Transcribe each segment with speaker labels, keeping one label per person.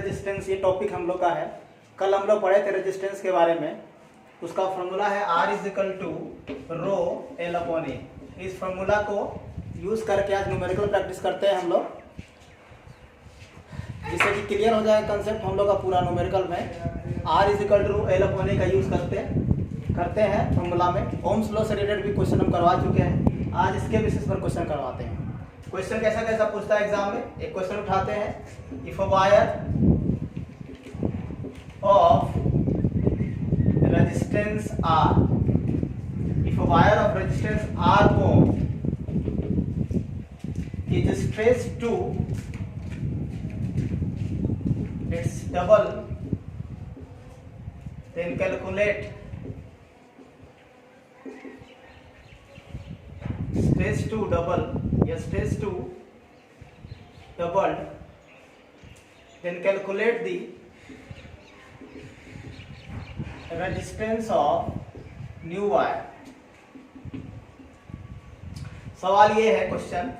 Speaker 1: Resistance, ये topic हम लोग का है। कल हम लोग पढ़े थे रेजिस्टेंस के बारे में। उसका फॉर्मूला है R is equal to rho L upon A. इस फॉर्मूला को यूज करके आज न्यूमेरिकल प्रैक्टिस करते हैं हम लोग, जिससे कि क्लियर हो जाए कंसेप्ट हम लोग का पूरा न्यूमेरिकल में। R is equal to L upon A का यूज करते हैं फॉर्मूला में। ओम्स लॉ से रिलेटेड भी क्वेश्चन हम करवा चुके हैं, आज इसके बेसिस पर क्वेश्चन करवाते हैं। क्वेश्चन कैसा कैसा पूछता है एग्जाम में। एक क्वेश्चन उठाते हैं, if a wire of resistance R, if a wire of resistance R ohm is stretched to its double, then calculate stretch to double, yes, stretch to doubled, then calculate the resistance of new wire. सवाल ये है question,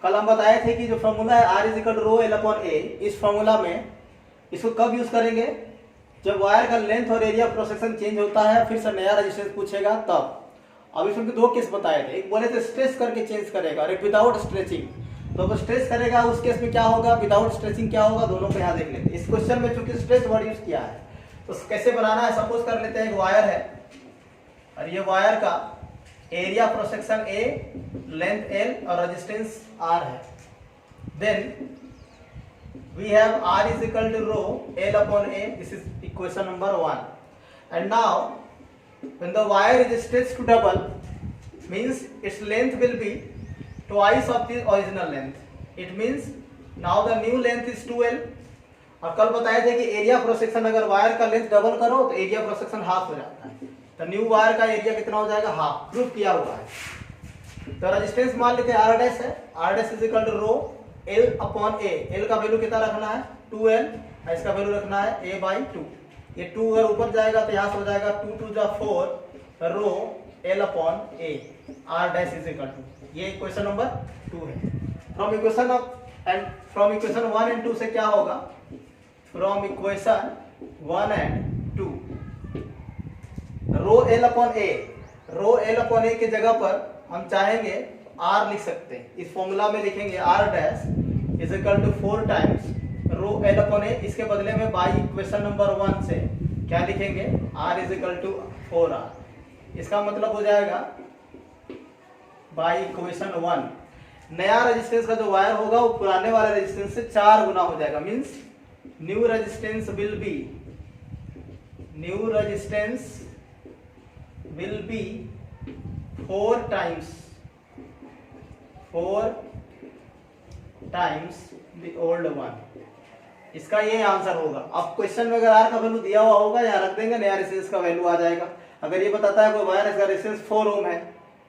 Speaker 1: कल हम बताए थे कि जो formula है R is equal to rho L upon A, इस फॉर्मूला में इसको कब यूज करेंगे, जब वायर का लेंथ और एरिया क्रॉस सेक्शन चेंज होता है, फिर से नया रेजिस्टेंस पूछेगा तब। अब इसमें दो केस बताए थे, एक बोले थे स्ट्रेच करके चेंज करेगा और एक विदाउट स्ट्रेचिंग। तो वो स्ट्रेच करेगा उस केस में क्या होगा, विदाउट स्ट्रेचिंग क्या होगा, दोनों को यहाँ देख लेते हैं। इस क्वेश्चन में चूंकि स्ट्रेच वर्ड यूज किया है तो कैसे बनाना है, सपोज कर लेते हैं एक वायर है और ये वायर का area cross section A, length L और रेजिस्टेंस R है। Then we have R is equal to rho L upon A, this is equation number 1। And now when the wire is stretched to double means its length will be twice of the original length. It means now the new length is 2L। और कल बताए थे कि area cross section अगर wire का length double करो तो area cross section half हो जाता है। तो न्यू वायर का एरिया कितना हो जाएगा, हाफ। प्रूफ किया हुआ है। तो रेजिस्टेंस मान लेते हैं R डैश है, R dash is equal to rho L upon A। L का वैल्यू कितना रखना है, 2L, और इसका वैल्यू रखना है A/2। ये 2 अगर ऊपर जाएगा तो यहाँ से हो जाएगा 2 2 जा 4 rho L upon A। R dash is equal to, ये इक्वेशन नंबर 2 है। From equation and from equation 1 and 2 से क्या होगा, from equation 1 and 2 rho L upon A, rho L upon A के जगह पर हम चाहेंगे R लिख सकते हैं। इस फॉर्मूला में लिखेंगे R dash is equal to 4 times rho L upon A। इसके बदले में बाई इक्वेशन नंबर 1 से क्या लिखेंगे, R is equal to 4R। इसका मतलब हो जाएगा बाई इक्वेशन 1 नया रेजिस्टेंस का जो वायर होगा वो पुराने वाले रेजिस्टेंस से 4 गुना हो जाएगा। Means new resistance will be 4 times the old one. इसका ये आंसर होगा। अब क्वेश्चन में अगर R का वैल्यू दिया हुआ होगा यहाँ रख देंगे, नया रेजिस्टेंस का वैल्यू आ जाएगा। अगर ये बताता है कोई वायर इसका रेजिस्टेंस 4 ओम है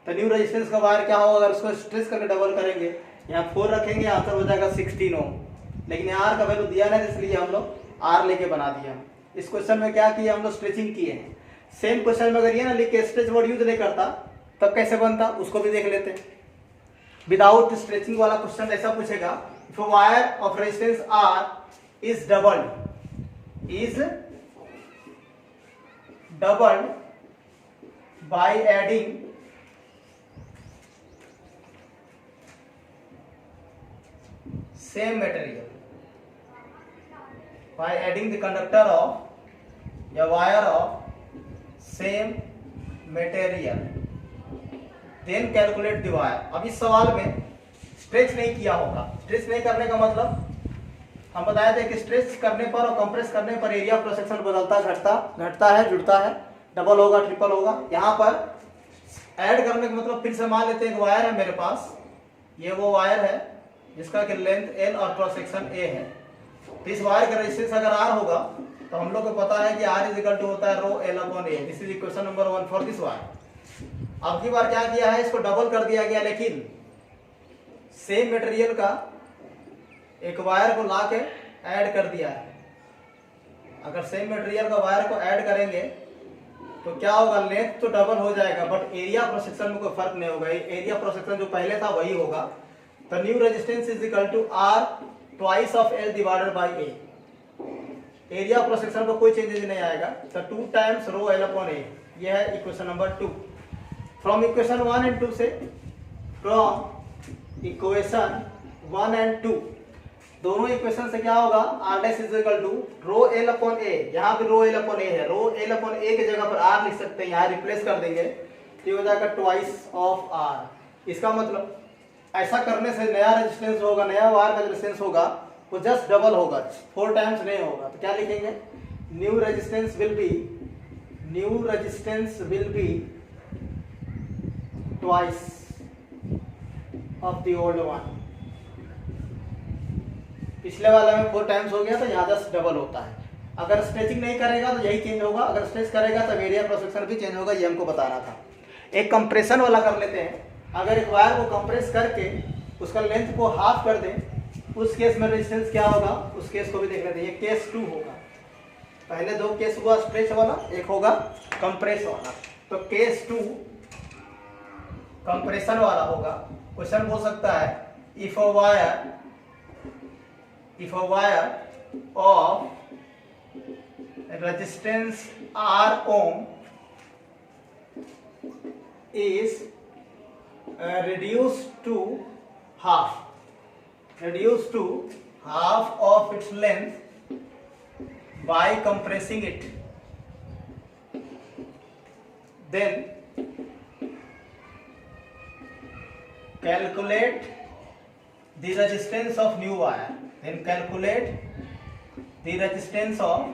Speaker 1: तो न्यू रेजिस्टेंस का वायर क्या होगा, अगर उसको स्ट्रेच करके डबल करेंगे, यहाँ 4 रखेंगे, आंसर हो जाएगा 16 ओम। लेकिन R का वैल्यू दिया नहीं, इसलिए हम लोग R लेके बना दिया। इस क्वेश्चन में क्या किया हम लोग, स्ट्रेचिंग किए हैं। सेम क्वेश्चन में अगर ये ना लिख के स्ट्रेच वर्ड यूज नहीं करता तब कैसे बनता, उसको भी देख लेते हैं। विदाउट स्ट्रेचिंग वाला क्वेश्चन ऐसा पूछेगा, if a wire of resistance R is doubled by adding same material, by adding the conductor of a wire of same material, then calculate the wire। अब इस सवाल में स्ट्रेच नहीं किया होगा। स्ट्रेच नहीं करने का मतलब हम बताए थे कि स्ट्रेच करने पर और कंप्रेस करने पर एरिया क्रॉस सेक्शन बदलता घटता है, जुड़ता है, डबल होगा, ट्रिपल होगा। यहाँ पर ऐड करने का मतलब फिर से मान लेते हैं एक वायर है मेरे पास, ये वो वायर है जिसका कि लेंथ L और क्रॉस सेक्शन A है। तो इस वायर का रेजिस्टेंस अगर R होगा तो हम लोग को पता है कि R इज इक्वल टू होता है रो L upon A। This is equation number 1 for this wire. अब की बार क्या किया है, इसको डबल कर दिया गया, लेकिन सेम मटेरियल का एक वायर को ला के ऐड कर दिया है। अगर सेम मटेरियल का वायर को ऐड करेंगे तो क्या होगा, लेंथ तो डबल हो जाएगा बट एरिया क्रॉस सेक्शन में कोई फर्क नहीं होगा। एरिया क्रॉस सेक्शन जो पहले था वही होगा। तो new resistance is equal to R twice of L divided by A. Area cross section पर कोई चेंजेस नहीं आएगा, तो 2 times rho L upon A. यह है equation number 2। From equation 1 and 2 से, फ्रॉम इक्वेशन 1 एंड 2 दोनों इक्वेशन से क्या होगा, R dash is equal to rho L upon A. यहाँ पे रो एल अपॉन ए है, रो एल अपॉन ए की जगह पर आर लिख सकते हैं, यहाँ रिप्लेस कर देंगे तो ये हो जाएगा ट्वाइस ऑफ आर। इसका मतलब ऐसा करने से नया रेजिस्टेंस होगा, नया वायर का जो रेजिस्टेंस होगा वो जस्ट डबल होगा, 4 टाइम्स नहीं होगा। तो क्या लिखेंगे, new resistance will be twice of the old one. पिछले वाला में 4 टाइम्स हो गया, तो यहाँ जस्ट डबल होता है। अगर स्ट्रेचिंग नहीं करेगा तो यही चेंज होगा, अगर स्ट्रेच करेगा तो एरिया क्रॉस सेक्शन भी चेंज होगा, ये हमको बताना था। एक कंप्रेशन वाला कर लेते हैं। अगर एक वायर को कंप्रेस करके उसका लेंथ को हाफ कर दें, उस केस में रेजिस्टेंस क्या होगा, उस केस को भी देख लेते हैं। ये केस 2 होगा। पहले 2 केस हुआ स्ट्रेच वाला, एक होगा कंप्रेस वाला। तो केस 2 कंप्रेशन वाला होगा। क्वेश्चन बोल सकता है, if a wire of resistance R ohm is reduced to half of its length by compressing it, then calculate the resistance of new wire. Then calculate the resistance of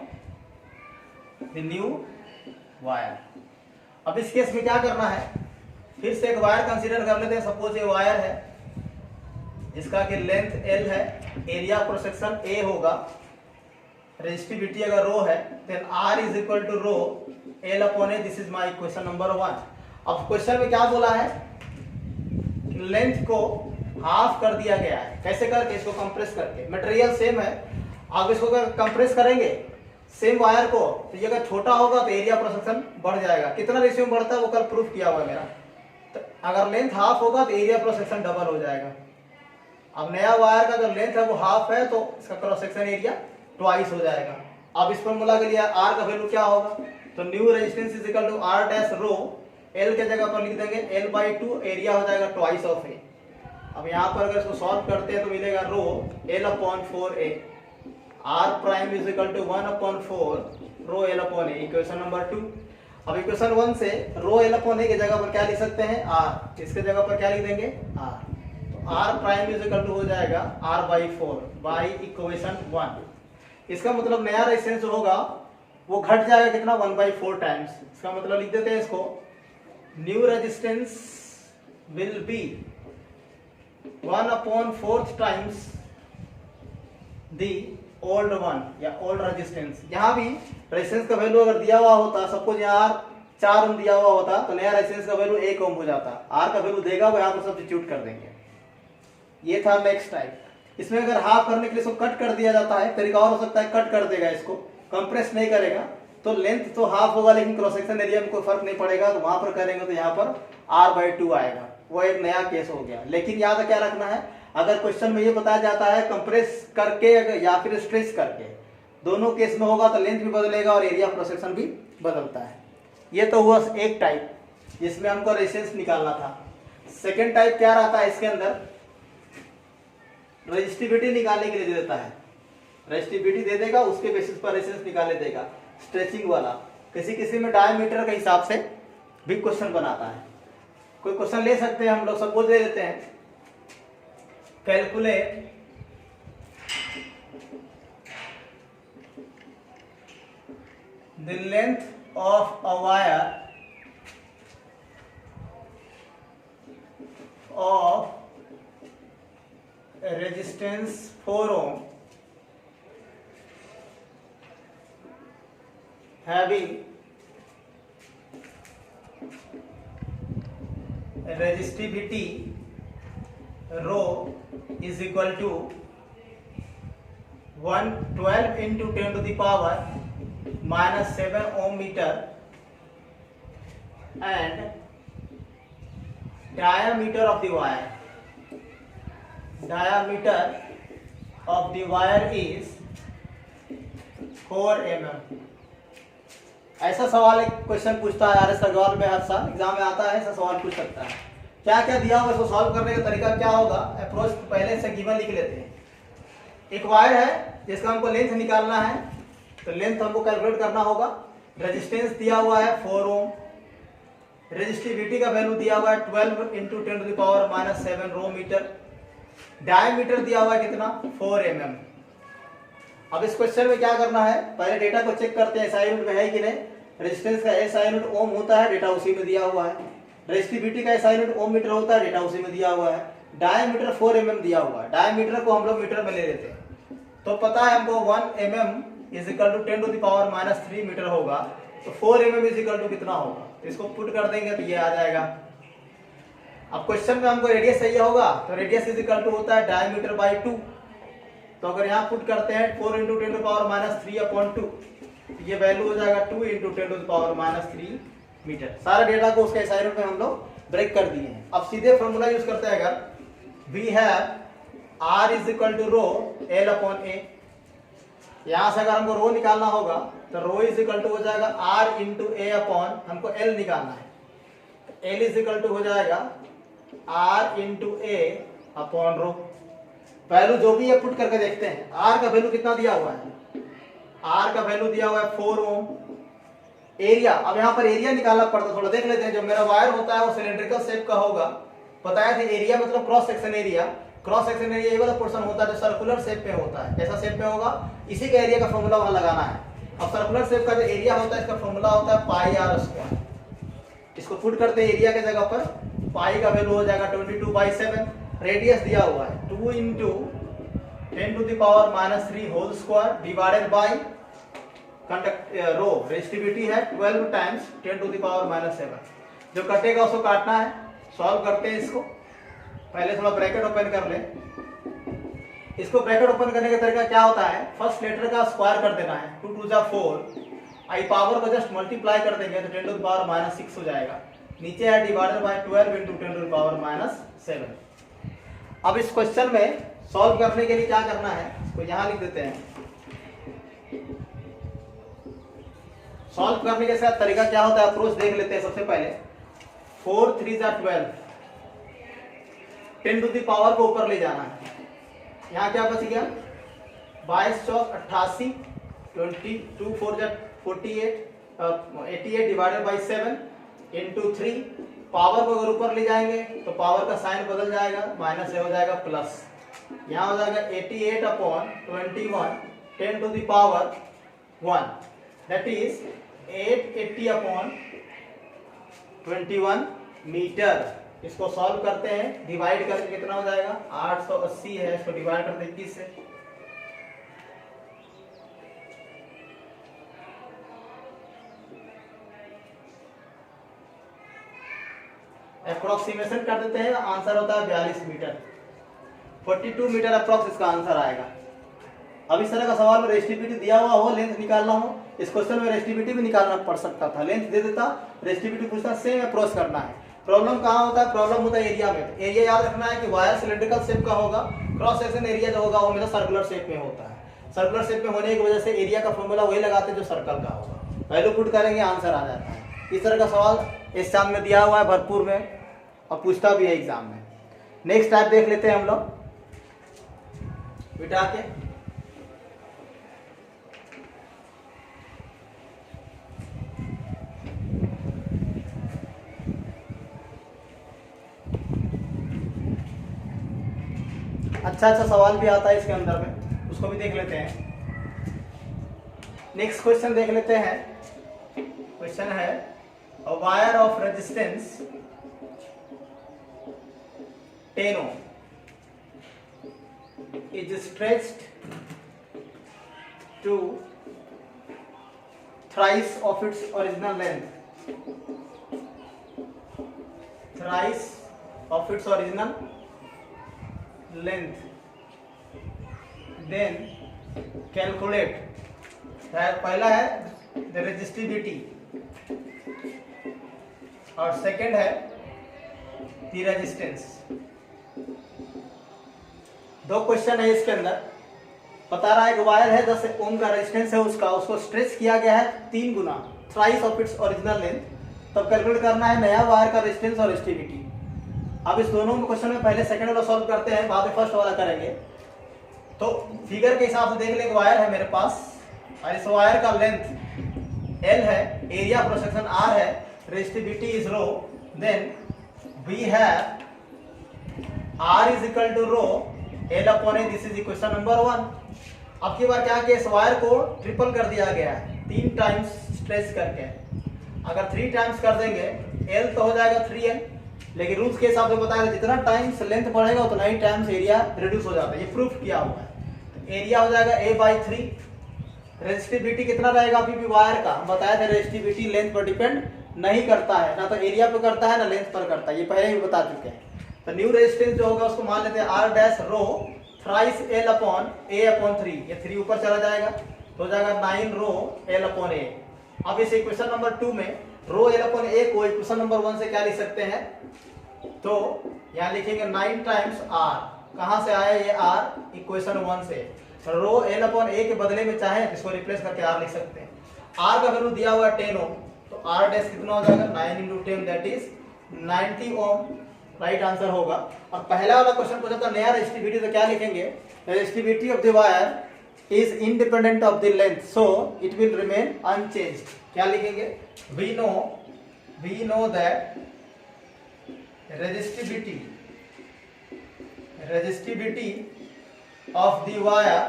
Speaker 1: the new wire. अब इस case में क्या करना है, फिर से एक wire consider कर लेते हैं। सपोज ये वायर है जिसका कि लेंथ L है, एरिया क्रॉस सेक्शन A होगा, रेजिस्टिविटी अगर रो है, then R is equal to rho L upon A। This is my question number 1। अब क्वेश्चन में क्या बोला है, लेंथ को हाफ कर दिया गया है। कैसे करके, इसको कंप्रेस करके। मटेरियल सेम है, आप इसको अगर कंप्रेस करेंगे सेम वायर को, तो ये अगर छोटा होगा तो एरिया क्रॉस सेक्शन बढ़ जाएगा। कितना रेशियो में बढ़ता है वो कल प्रूफ किया हुआ है मेरा। तो अगर लेंथ हाफ होगा तो एरिया क्रॉस सेक्शन डबल हो जाएगा। अब नया वायर का जो लेंथ है वो हाफ है, तो इसका क्रॉस सेक्शन एरिया ट्वाइस हो जाएगा। अब इस फॉर्मूला के लिए आर का वैल्यू क्या होगा, तो new resistance is equal to R dash rho L के जगह पर लिख देंगे L/2, एरिया हो जाएगा ट्वाइस ऑफ ए। अब यहाँ पर अगर इसको सॉल्व करते हैं तो मिलेगा rho L/4A, R prime is equal to 1/4 rho L/A, equation number 2। अब इक्वेशन 1 से रो L/A की जगह पर क्या लिख सकते हैं, R। इसके जगह पर क्या लिख देंगे, R। तो R prime is equal to हो जाएगा R/4 बाई इक्वेशन 1। इसका मतलब नया रेजिस्टेंस होगा वो घट जाएगा कितना, 1/4 टाइम्स। इसका मतलब लिख देते हैं इसको, new resistance will be 1/4 times the old one या ओल्ड रेजिस्टेंस। यहाँ भी रेजिस्टेंस का वैल्यू अगर दिया हुआ होता, सपोज यहाँ 4 ओम दिया हुआ होता, तो नया रेजिस्टेंस का वैल्यू 1 ओम हो जाता। आर का वैल्यू देगा वो यहाँ पर सब्स्टिट्यूट कर देंगे। ये था नेक्स्ट टाइप। इसमें अगर हाफ करने के लिए इसको कट कर दिया जाता है, तरीका और हो सकता है कट कर देगा, इसको कंप्रेस नहीं करेगा, तो लेंथ तो हाफ होगा लेकिन क्रॉस सेक्शन एरिया में कोई फर्क नहीं पड़ेगा। तो वहां पर करेंगे तो यहाँ पर R/2 आएगा, वो एक नया केस हो गया। लेकिन याद क्या रखना है, अगर क्वेश्चन में ये बताया जाता है कंप्रेस करके या फिर स्ट्रेच करके, दोनों केस में होगा तो लेंथ भी बदलेगा और एरिया क्रॉस सेक्शन भी बदलता है। ये तो हुआ एक टाइप जिसमें हमको रेजिस्टेंस निकालना था। सेकेंड टाइप क्या रहता है, इसके अंदर रेजिस्टिविटी निकालने के लिए दे देता है। रेजिस्टिविटी दे देगा, उसके बेसिस पर रेजिस्टेंस निकालने देगा। स्ट्रेचिंग वाला किसी किसी में डायमीटर के हिसाब से भी क्वेश्चन बनाता है। कोई क्वेश्चन ले सकते हैं हम लोग, सपोज दे देते हैं, calculate the length of a wire of resistance 4 ohm having resistivity rho is equal to 112 into 10 to the power minus 7 ohm meter and diameter of the wire of the wire is 4 mm। ऐसा सवाल एक question पूछता है RS Agarwal में, हर साल exam में आता है, ऐसा सवाल पूछ सकता है। क्या क्या दिया हुआ, इसको सॉल्व करने का तरीका क्या होगा, अप्रोच पहले से गिवन लिख लेते हैं। एक वायर है जिसका हमको लेंथ निकालना है, तो लेंथ हमको कैलकुलेट करना होगा। रेजिस्टेंस दिया हुआ है 4 ओम, रेजिस्टिविटी का वैल्यू दिया हुआ है 12 × 10⁻⁻7 रो मीटर, डायमीटर दिया हुआ है कितना 4 mm। अब इस क्वेश्चन में क्या करना है, पहले डेटा को चेक करते हैं SI यूनिट में है कि नहीं। रेजिस्टेंस का SI यूनिट ओम होता है, डेटा उसी में दिया हुआ है। रेजिस्टिविटी का SI यूनिट ओम मीटर होता है, डेटा उसी में दिया हुआ है। डायमीटर 4 mm दिया हुआ है, डायमीटर को हम लोग मीटर में ले लेते हैं। तो पता है हमको 1 mm = 10⁻³ मीटर होगा, तो 4 mm = कितना होगा, तो इसको पुट कर देंगे तो ये आ जाएगा। अब क्वेश्चन में हमको रेडियस चाहिए होगा, तो रेडियस = होता है डायमीटर बाई 2। तो अगर यहाँ पुट करते हैं 4 × 10⁻³ ये वैल्यू हो जाएगा 2 × 10⁻³ मीटर। सारे डेटा को उसके SI यूनिट में हम लोग ब्रेक कर दिए हैं। अब सीधे फॉर्मूला यूज करते हैं, अगर वी हैव R = ρ L/A। यहाँ से अगर हमको रो निकालना होगा तो रो = हो जाएगा R × A/, हमको L निकालना है, L = हो जाएगा R × A/ρ। वैल्यू जो भी है पुट करके देखते हैं। R का वैल्यू कितना दिया हुआ है, R का वैल्यू दिया हुआ है 4 ओम। एरिया, अब यहाँ पर एरिया निकालना पड़ता, थोड़ा देख लेते हैं। जो मेरा वायर होता है वो सिलेंड्रिकल शेप का होगा, बताया था। एरिया मतलब cross section area, cross section area ये वाला पोर्शन होता है जो सर्कुलर शेप में होता है। कैसा शेप में होगा, इसी का एरिया का फॉर्मूला वहां लगाना है। अब सर्कुलर शेप का जो एरिया होता है इसका फॉर्मूला होता है πr²। इसको पुट करते हैं एरिया के जगह पर, पाई का वैल्यू हो जाएगा 22/7। रेडियस दिया हुआ है 2 × 10⁻³ whole square divided by rho, resistivity है 12 × 10⁻⁷। जो कटेगा उसको काटना है। सॉल्व करते हैं इसको। पहले थोड़ा ब्रैकेट ओपन कर ले। इसको ब्रैकेट ओपन करने का तरीका क्या होता है, फर्स्ट लेटर का स्क्वायर कर देना है, 2 × 2 = 4। आई पावर को जस्ट मल्टीप्लाई कर देंगे तो 10⁻⁻6 हो जाएगा। नीचे है डिवाइडेड बाय 12 × 10⁻⁷। अब इस क्वेश्चन में सॉल्व करने के लिए क्या करना है, तो यहां लिख देते हैं। सॉल्व करने के साथ तरीका क्या होता है, अप्रोच देख लेते हैं। सबसे पहले 4 × 3 = 12, 10 टू द पावर को ऊपर ले जाना है। यहाँ क्या बच गया, 22 चौक 88, 22 4 48, 88 डिवाइडेड बाई 7 इंटू 3। पावर को अगर ऊपर ले जाएंगे तो पावर का साइन बदल जाएगा, माइनस से हो जाएगा प्लस। यहाँ हो जाएगा 88/21 10 to the power 1, that is 880/21 metre. इसको सॉल्व करते हैं, डिवाइड करके कितना हो जाएगा, 880 है, इसको डिवाइड करते हैं 21 से। अप्रोक्सीमेशन कर देते हैं, आंसर होता है 42 मीटर, 42 मीटर अप्रोक्स इसका आंसर आएगा। अब इस तरह का सवाल में रेजिस्टिविटी दिया हुआ हो, लेंथ निकालना हो, इस क्वेश्चन में रेजिस्टिविटी भी निकालना पड़ सकता था। लेंथ दे देता, रेजिस्टिविटी पूछता, सेम अप्रोच करना है। प्रॉब्लम कहाँ होता है, प्रॉब्लम होता है एरिया में। एरिया याद रखना है कि वायर सिलेंड्रिकल शेप का होगा, क्रॉस सेक्शन एरिया जो होगा वो हमेशा सर्कुलर शेप में होता है। सर्कुलर शेप में होने की वजह से एरिया का फॉर्मूला वही लगाते हैं जो सर्कल का होगा। वैल्यू पुट करेंगे, आंसर आ जाता है। इस तरह का सवाल इस साल में दिया हुआ है भरपूर में, और पूछता भी है एग्जाम में। नेक्स्ट टाइप देख लेते हैं हम लोग, बिठा के। अच्छा सवाल भी आता है इसके अंदर में, उसको भी देख लेते हैं। नेक्स्ट क्वेश्चन देख लेते हैं। क्वेश्चन है, a wire of resistance 10 ohm is stretched to thrice of its original length. Thrice of its original length. Then calculate. पहला है the resistivity और सेकेंड है the resistance। दो क्वेश्चन है इसके अंदर। बता रहा है कि वायर है 10 ओम का रेजिस्टेंस है उसको स्ट्रेच किया गया है 3 गुना thrice of its original length. तब कैलकुलेट करना है नया वायर का रेजिस्टेंस और रेजिस्टिविटी। अब इस दोनों क्वेश्चन में पहले सेकंड वाला सॉल्व करते हैं, बाद में फर्स्ट वाला करेंगे। तो फिगर के हिसाब से देख लें, वायर है मेरे पास और इस वायर का लेंथ L है, एरिया क्रॉस सेक्शन R है, resistivity is rho, then we have R is equal to rho L upon A, this is equation number 1। अब की बार क्या किया, इस वायर को ट्रिपल कर दिया गया है 3 टाइम्स स्ट्रेच करके। अगर 3 टाइम्स कर देंगे L तो हो जाएगा 3L, लेकिन रूल्स के हिसाब से बताया जितना टाइम्स लेंथ बढ़ेगा उतना ही टाइम्स एरिया रिड्यूस हो जाता है, ये प्रूफ किया हुआ है। एरिया हो जाएगा A/3। रेजिस्टिविटी कितना रहेगा अभी भी वायर का, बताया था रेजिस्टिविटी लेंथ पर डिपेंड नहीं करता है, ना तो एरिया पर करता है ना लेंथ पर करता है, ये पहले ही बता चुके हैं। तो न्यू रेजिस्टेंस जो होगा उसको मान लेते हैं R dash rho thrice L upon A upon 3, ये 3 ऊपर चला जाएगा तो हो जाएगा 9 रो L अपॉन A। अब इस इक्वेशन नंबर 2 में रो L अपॉन A को इक्वेशन नंबर 1 से क्या लिख सकते हैं, तो यहाँ लिखेंगे 9 टाइम्स R। कहाँ से आया ये R, इक्वेशन 1 से। रो L अपॉन A के बदले में चाहे इसको रिप्लेस करके R लिख सकते हैं। R का वैल्यू दिया हुआ है 10 ओम, तो R डैश कितना हो जाएगा 9 × 10 that is 90 ohm, right answer होगा। और पहला वाला क्वेश्चन पूछा था नया रेजिस्टिविटी, तो क्या लिखेंगे, resistivity of the wire is independent of the length so it will remain unchanged. क्या लिखेंगे, we know that resistivity of the wire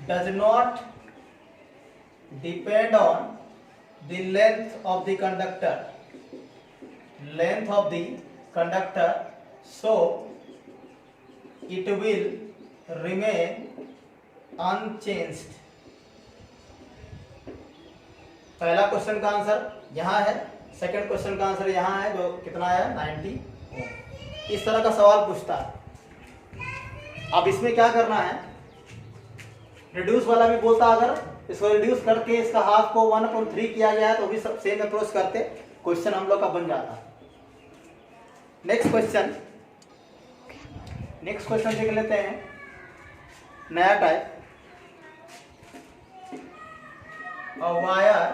Speaker 1: does not depend on the length of the conductor, so it will remain unchanged। पहला question का answer यहाँ है, second question का answer यहाँ है जो कितना है 90 ओम। इस तरह का सवाल पूछता है। अब इसमें क्या करना है, रिड्यूस वाला भी बोलता, अगर इसको रिड्यूस करके इसका हाफ को 1/3 किया गया है तो भी सब सेम अप्रोच करते क्वेश्चन हम लोग का बन जाता। नेक्स्ट क्वेश्चन देख लेते हैं, नया type. A wire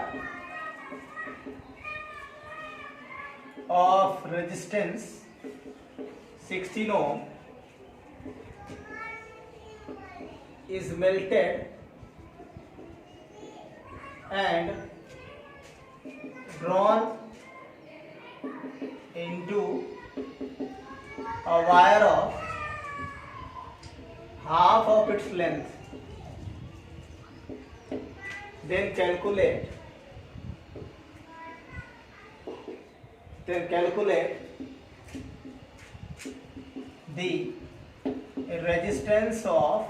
Speaker 1: of resistance 16 ohm is melted and drawn into a wire of half of its length, then calculate the resistance of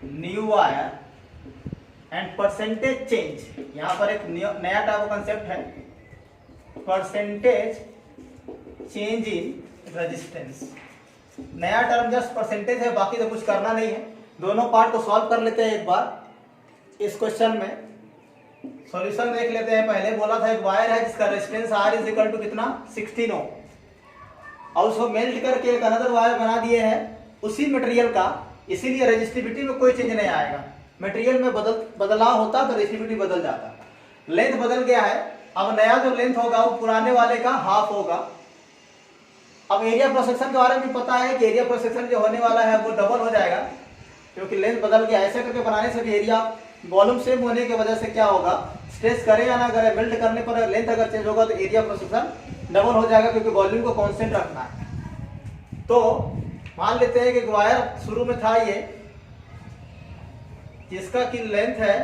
Speaker 1: new wire and percentage change। यहाँ पर एक नया टाइप का concept है, परसेंटेज चेंज इन रेजिस्टेंस। नया term just percentage है, बाकी तो कुछ करना नहीं है। दोनों पार्ट को सॉल्व कर लेते हैं एक बार। इस क्वेश्चन में सॉल्यूशन देख लेते हैं। पहले बोला था एक वायर है जिसका resistance R is equal to कितना 16 ओम, और उसको मेल्ट करके एक अनदर वायर बना दिए हैं उसी मटेरियल का, इसीलिए रेजिस्टिविटी में कोई चेंज नहीं आएगा। मटेरियल में बदलाव होता तो रेजिस्टिविटी बदल जाता। लेंथ बदल गया है, अब नया जो लेंथ होगा वो पुराने वाले का हाफ होगा। अब एरिया क्रॉस सेक्शन के बारे में पता है कि एरिया क्रॉस सेक्शन जो होने वाला है वो डबल हो जाएगा, क्योंकि लेंथ बदल गया। ऐसे करके बनाने से भी एरिया वॉल्यूम सेम होने की वजह से क्या होगा, स्ट्रेच करे या ना करे, मेल्ट करने पर लेंथ अगर चेंज होगा तो एरिया क्रॉस सेक्शन डबल हो जाएगा, क्योंकि वॉल्यूम को कांस्टेंट रखना है। तो मान लेते हैं कि वायर शुरू में था ये, जिसका की लेंथ है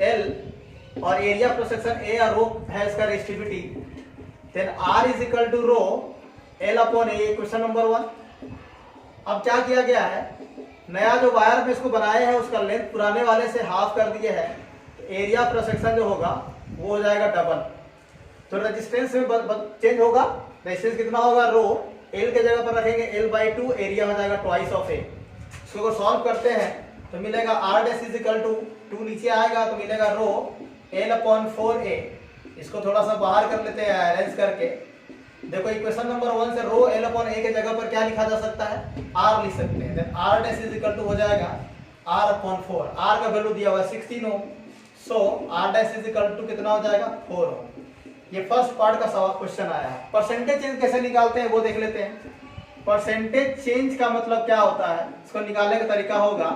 Speaker 1: L और एरिया क्रॉस सेक्शन A और रो है इसका resistivity, then R is equal to rho L upon A, question number 1। अब क्या किया गया है, नया जो वायर में इसको बनाए हैं उसका लेंथ पुराने वाले से हाफ कर दिए है, तो एरिया क्रॉस सेक्शन जो होगा वो हो जाएगा डबल। तो रेजिस्टेंस में चेंज होगा, रेजिस्टेंस कितना होगा, रो L के जगह पर रखेंगे L/2, एरिया हो जाएगा ट्वाइस ऑफ A। इसको अगर सॉल्व करते हैं तो मिलेगा R dash is equal to 2 नीचे आएगा तो मिलेगा रो L अपॉन 4A। इसको थोड़ा सा बाहर कर लेते हैं अरेंज करके, देखो इक्वेशन नंबर 1 से रो एल अपॉन ए के जगह पर क्या लिखा जा सकता है, आर लिख सकते हैं। Then R dash is equal to हो जाएगा आर अपॉन 4। आर का वैल्यू दिया हुआ है 16 ohm, so R dash is equal to कितना हो जाएगा 4 ओम। ये फर्स्ट पार्ट का सवाल क्वेश्चन आया है। परसेंटेज चेंज कैसे निकालते हैं वो देख लेते हैं। परसेंटेज चेंज का मतलब क्या होता है, इसको निकालने का तरीका होगा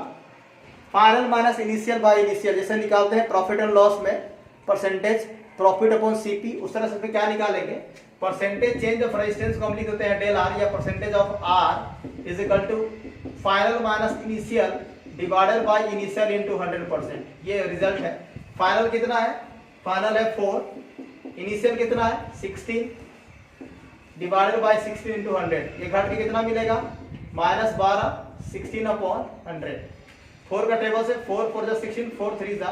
Speaker 1: final minus initial by initial. जैसे निकालते हैं प्रॉफिट एंड लॉस में परसेंटेज प्रॉफिट अपॉन सीपी, उस तरह से क्या निकालेंगे, परसेंटेज चेंज ऑफ रेजिस्टेंस को हम लिख देते हैं डेल आर, या percentage of R is equal to final minus initial divided by initial into 100%। ये रिजल्ट है। फाइनल कितना है, फाइनल है 4, इनिशियल कितना है 16 डिवाइडेड बाय 16 इनटू 100। ये घट के कितना मिलेगा -12 16 अपॉन 100। 4 का टेबल से 4 4 जा 16, 4 3 जा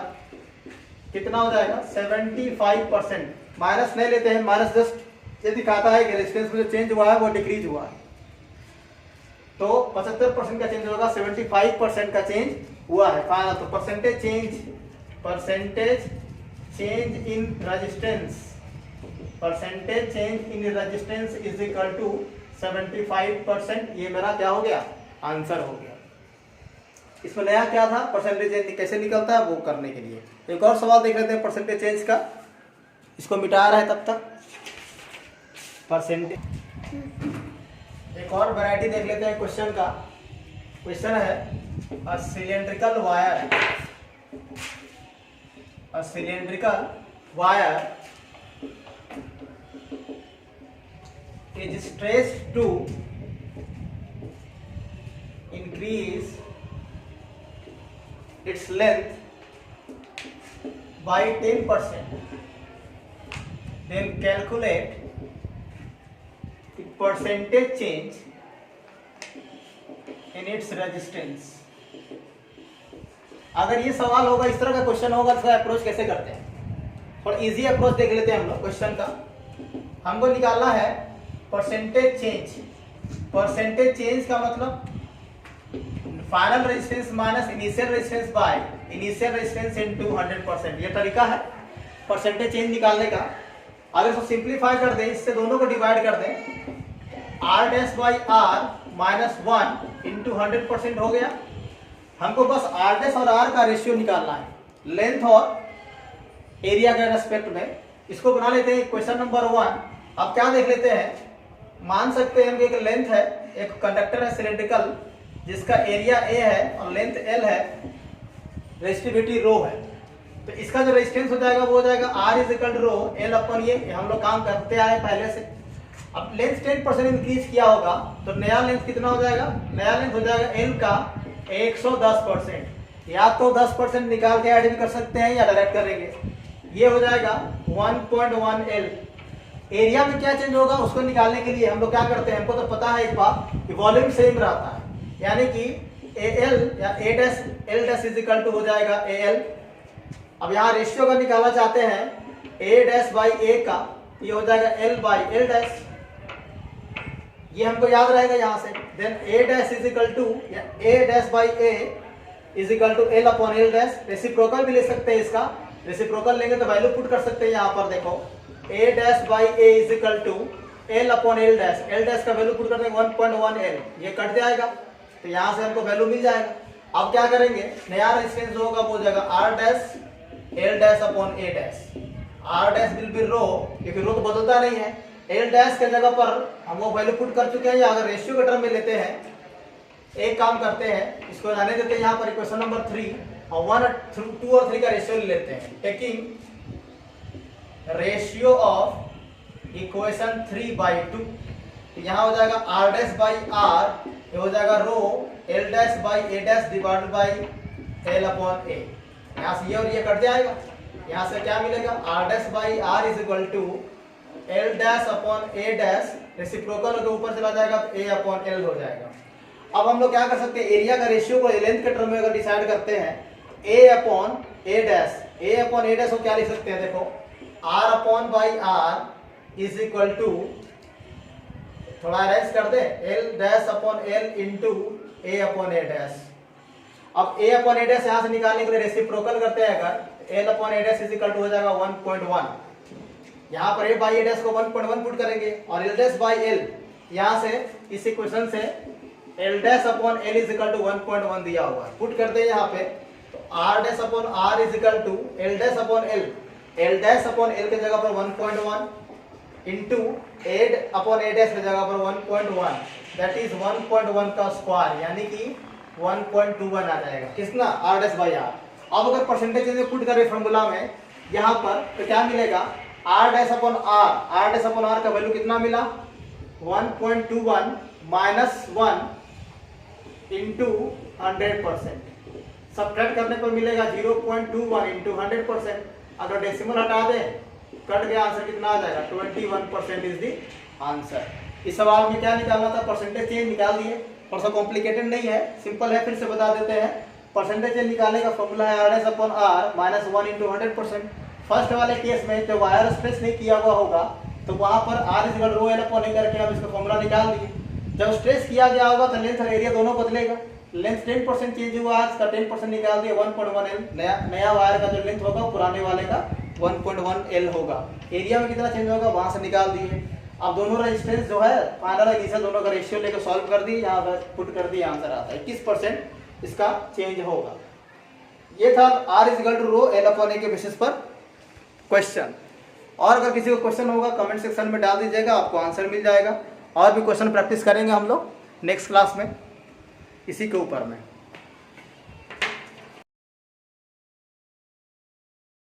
Speaker 1: कितना हो जाएगा 75%। माइनस नहीं लेते हैं, माइनस जस्ट ये दिखाता है कि रेजिस्टेंस में जो चेंज हुआ है वो डिक्रीज हुआ है। तो 75% का चेंज होगा, 75% का चेंज हुआ है फाइनल। तो percentage change in resistance, percentage change in resistance is equal to 75%। ये मेरा क्या हो गया, आंसर हो गया। इसमें नया क्या था, परसेंटेज चेंज कैसे निकलता है वो करने के लिए एक और सवाल देख लेते हैं परसेंटेज चेंज का। इसको मिटा रहा है तब तक परसेंटेज। एक और वैरायटी देख लेते हैं क्वेश्चन का। क्वेश्चन है a cylindrical wire is stretched to increase its length by 10%, then calculate the percentage change in its resistance। अगर ये सवाल होगा, इस तरह का क्वेश्चन होगा, तो अप्रोच कैसे करते हैं, थोड़ा इजी अप्रोच देख लेते हैं हम लोग क्वेश्चन का। हमको निकालना है परसेंटेज चेंज। परसेंटेज चेंज का मतलब final resistance minus initial resistance by initial resistance into 100%। ये तरीका है परसेंटेज चेंज निकालने का। अगर इसको सिंप्लीफाई कर दें, इससे दोनों को डिवाइड कर दें, R dash by R minus 1 into 100% हो गया। हमको बस आर डैश और आर का रेशियो निकालना है, लेंथ और एरिया के रेस्पेक्ट में। इसको बना लेते हैं क्वेश्चन नंबर 1। अब क्या देख लेते हैं, मान सकते हैं कि एक लेंथ है, एक कंडक्टर है सिलेंड्रिकल जिसका एरिया ए है और लेंथ एल है, रेजिस्टिविटी रो है। तो इसका जो रेजिस्टेंस हो जाएगा वो हो जाएगा R is equal to rho L upon ये हम लोग काम करते आए पहले से। अब लेंथ 10% इंक्रीज किया होगा तो नया लेंथ कितना हो जाएगा, नया लेंथ हो जाएगा एल का 110%। या तो 10% निकाल के ऐड भी कर सकते हैं या डायरेक्ट करेंगे। ये हो जाएगा 1.1 एल। एरिया में क्या चेंज होगा उसको निकालने के लिए हम लोग क्या करते हैं, हमको तो पता है एक बात कि वॉल्यूम सेम रहता है, यानी कि AL या A dash L dash is equal to हो जाएगा AL। अब यहाँ रेशियो का निकालना चाहते हैं A डैश बाई A का, ये हो जाएगा L बाई L डैश। ये हमको याद रहेगा यहाँ से। Then A dash is equal to या A dash by A is equal to L upon L dash. Reciprocal भी ले सकते हैं इसका, रेसिप्रोकल लेंगे तो वैल्यू पुट कर सकते हैं यहाँ पर। देखो A dash by A is equal to L upon L dash. L dash का वैल्यू पुट कर देंगे 1.1 L, ये कट जाएगा तो यहाँ से हमको वैल्यू मिल जाएगा। अब क्या करेंगे, नया रेजिस्टेंस जो होगा वो हो जाएगा R dash L dash upon A dash. R dash will be rho, क्योंकि रो तो बदलता नहीं है। एल डैश के जगह पर हम वो वैल्यू पुट कर चुके हैं, या अगर रेशियो के टर्म में लेते हैं, एक काम करते हैं, इसको रहने देते हैं यहाँ पर इक्वेशन नंबर 3 और 1 2 और 3 का रेशियो ले लेते हैं। टेकिंग रेशियो ऑफ इक्वेशन 3/2, यहाँ हो जाएगा आर डैश बाई आर, ये हो जाएगा rho L dash by A dash divided by L upon A. यहाँ से ये और ये कट जाएगा, यहाँ से क्या मिलेगा, R dash by R is equal to L dash upon A dash, reciprocal के ऊपर चला जाएगा तो ए अपॉन एल हो जाएगा। अब हम लोग क्या कर सकते हैं, एरिया का रेशियो को लेंथ के टर्म में अगर डिसाइड करते हैं, A upon A dash, A upon A dash को क्या लिख सकते हैं, देखो R upon by R is equal to, थोड़ा अरेंज कर दे, L dash upon L into A upon A dash. अब ए अपॉन ए डैश यहाँ से निकालने के लिए रेसिप्रोकल करते हैं, अगर L upon A dash is equal to हो जाएगा 1.1। यहाँ पर a बाई a डैश को 1.1 पुट करेंगे और l डैश बाई l यहाँ से इस इक्वेशन से l dash upon l is equal to 1.1 दिया हुआ है, पुट करते हैं यहाँ पे तो r dash upon r is equal to l dash upon l dash upon l के जगह पर 1.1 into a upon a dash के जगह पर 1.1 दैट इज 1.1 का स्क्वायर यानी कि 1.21 आ जाएगा कितना r डैश बाई r। अब अगर परसेंटेज में पुट करें फॉर्मूला में यहाँ पर तो क्या मिलेगा r डैश अपॉन r का वैल्यू कितना मिला 1.21 माइनस 1 इंटू 100%, सब्ट्रैक्ट करने पर मिलेगा 0.21 इंटू 100%। अगर डेसिमल हटा दें कट गया, आंसर कितना आ जाएगा 21% इज द आंसर। इस सवाल में क्या निकालना था, परसेंटेज चेंज निकाल दिए, थोड़ा सा कॉम्प्लिकेटेड नहीं है, सिंपल है, फिर से बता देते हैं। परसेंटेज चेंज निकालने का फॉर्मूला है r dash upon r minus 1 into 100%। First वाले केस में जब वायर स्ट्रेच नहीं किया हुआ होगा तो वहां पर r is equal rho L upon A करके हम इसका फॉर्मूला निकाल दिए। जब स्ट्रेच किया गया होगा तो लेंथ और एरिया दोनों बदलेगा, लेंथ 10% चेंज हुआ, इसका 10% निकाल दिया 1.1 l, नया वायर का जो लेंथ होगा पुराने वाले का 1.1 l होगा। एरिया में कितना चेंज होगा वहां से निकाल दिए। अब दोनों रेजिस्टेंस जो है फाइनल और इनिशियल दोनों का रेशियो लेकर सॉल्व कर दिए, यहाँ पर पुट कर दिए, आंसर आता है 21% इसका चेंज होगा। ये था r is equal to rho L upon A के बेसिस पर क्वेश्चन। और अगर किसी को क्वेश्चन होगा कमेंट सेक्शन में डाल दीजिएगा, आपको आंसर मिल जाएगा। और भी क्वेश्चन प्रैक्टिस करेंगे हम लोग नेक्स्ट क्लास में इसी के ऊपर में।